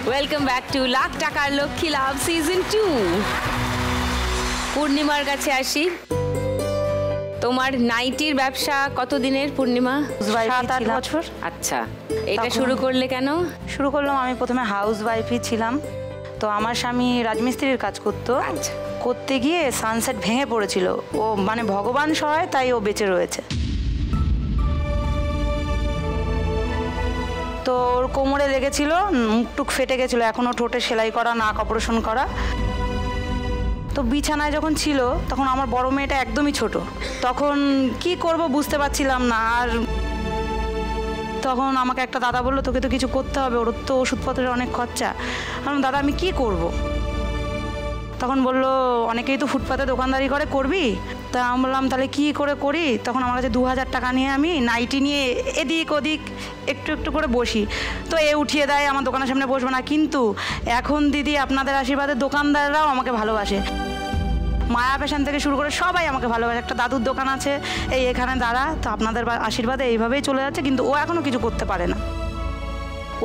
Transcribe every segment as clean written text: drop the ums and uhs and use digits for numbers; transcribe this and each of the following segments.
Welcome back to lakh টাকার লক্ষ্মী লাভ season 2। পূর্ণিমার কাছে আসি। তোমার নাইটির ব্যবসা কতদিনের পূর্ণিমা? 7-8 বছর। আচ্ছা, এটা শুরু করলে কেন? শুরু করলাম, আমি প্রথমে হাউস ওয়াইফই ছিলাম। তো আমার স্বামী রাজমিস্ত্রির কাজ করতো। আচ্ছা। করতে গিয়ে সানসেট ভেঙে পড়েছিল। ও মানে ভগবান সহায়, তাই ও বেঁচে রয়েছে। তো ওর কোমরে লেগেছিল, মুখটুক ফেটে গেছিলো, এখনও ঠোঁটে সেলাই করা, নাক অপারেশন করা। তো বিছানায় যখন ছিল তখন আমার বড় মেয়েটা একদমই ছোট, তখন কি করব বুঝতে পারছিলাম না। আর তখন আমাকে একটা দাদা বললো, তোকে তো কিছু করতে হবে, ওর তো ওষুধপত্রের অনেক খরচা। আমি দাদা আমি কি করব? তখন বলল, অনেকেই তো ফুটপাতে দোকানদারি করে, করবি? তা আমি বললাম, তাহলে কী করে করি? তখন আমার কাছে 2000 টাকা নিয়ে আমি নাইটি নিয়ে এদিক ওদিক একটু একটু করে বসি। তো এ উঠিয়ে দেয়, আমার দোকানের সামনে বসবে না। কিন্তু এখন দিদি আপনাদের আশীর্বাদে দোকানদাররাও আমাকে ভালোবাসে। মায়া ফ্যাশন থেকে শুরু করে সবাই আমাকে ভালোবাসে। একটা দাদুর দোকান আছে এই এখানে দাঁড়া, তো আপনাদের আশীর্বাদে এইভাবেই চলে যাচ্ছে। কিন্তু ও এখনও কিছু করতে পারে না।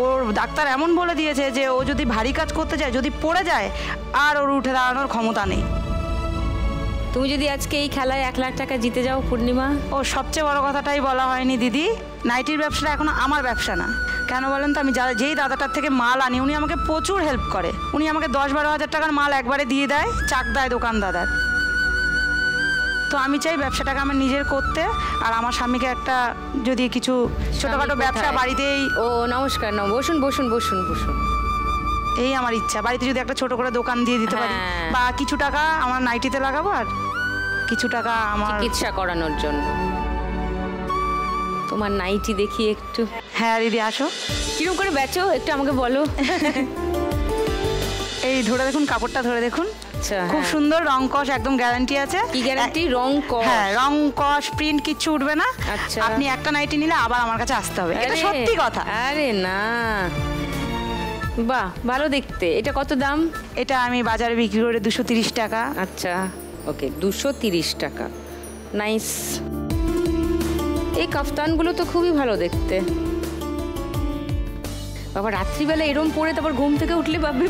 ওর ডাক্তার এমন বলে দিয়েছে যে ও যদি ভারী কাজ করতে যায়, যদি পড়ে যায়, আর ওর উঠে দাঁড়ানোর ক্ষমতা নেই। তুমি যদি আজকে এই খেলায় 1 লাখ টাকা জিতে যাও পূর্ণিমা? ও সবচেয়ে বড় কথাটাই বলা হয়নি দিদি, নাইটির ব্যবসাটা এখনো আমার ব্যবসা না। কেন বলেন তো, আমি যেই দাদাটার থেকে মাল আনি উনি আমাকে প্রচুর হেল্প করে। উনি আমাকে 10-12 হাজার টাকার মাল একবারে দিয়ে দেয়, চাক দেয় দোকানদার। তো আমি চাই ব্যবসাটাকে আমার নিজের করতে, আর আমার স্বামীকে একটা যদি কিছু ছোটোখাটো ব্যবসা বাড়িতেই। ও নমস্কার, বসুন বসুন বসুন বসুন। এই আমার ইচ্ছা, বাড়িতে যদি একটা ছোট করে দোকান দিয়ে দিতে পারি, বা কিছু টাকা আমার নাইটিতে লাগাবো আর কিছু টাকা আমার চিকিৎসা করানোর জন্য। তোমার নাইটি দেখি একটু। হ্যাঁ দিদি আসো। কিরকম করে বেচো একটু আমাকে বলো। এই ধরে দেখুন, কাপড়টা ধরে দেখুন। আচ্ছা, খুব সুন্দর, রং কস একদম গ্যারান্টি আছে। কি গ্যারান্টি? রং কস? হ্যাঁ, রং কস প্রিন্ট কিচ্ছু উঠবে না। আচ্ছা, আপনি একটা নাইটি নিলে আবার আমার কাছে আসতে হবে, এটা সত্যি কথা। আরে না, বাহ ভালো দেখতে। এটা কত দাম? এটা আমি বাজারে বিক্রি করে 230 টাকা। আচ্ছা ওকে, 230 টাকা। নাইস। এই কাফতানগুলো তো খুবই ভালো দেখতে। বাবা রাত্রিবেলা এরম পরে তারপর ঘুম থেকে উঠলে ভাববে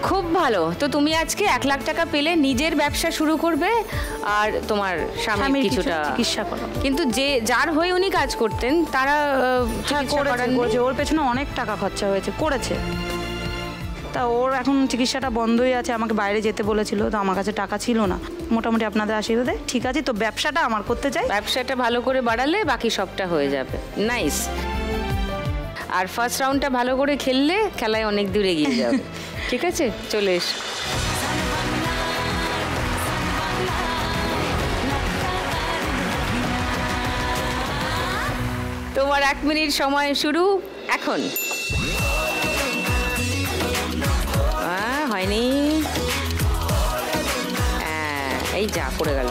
খুব ভালো। তো তুমি আজকে 1 লাখ টাকা পেলে নিজের ব্যবসা শুরু করবে, আর তোমার স্বামীর কিছুটা চিকিৎসা করো। কিন্তু যে যার হয়ে উনি কাজ করতেন তারা করেছে, ওর পেছনে অনেক টাকা খরচা হয়েছে, করেছে। তা ওর এখন চিকিৎসাটা বন্ধই আছে, আমাকে বাইরে যেতে বলেছিল, তো আমার কাছে টাকা ছিল না। মোটামুটি আপনাদের আশীর্বাদে ঠিক আছে। তো ব্যবসাটা আমার করতে চাই, ব্যবসাটা ভালো করে বাড়ালে বাকি সবটা হয়ে যাবে। নাইস। আর ফার্স্ট রাউন্ডটা ভালো করে খেললে খেলায় অনেক দূর এগিয়ে যাবে। ঠিক আছে, চলে এস। তোমার 1 মিনিট সময় শুরু এখন। হয়নি, এই যা পড়ে গেল।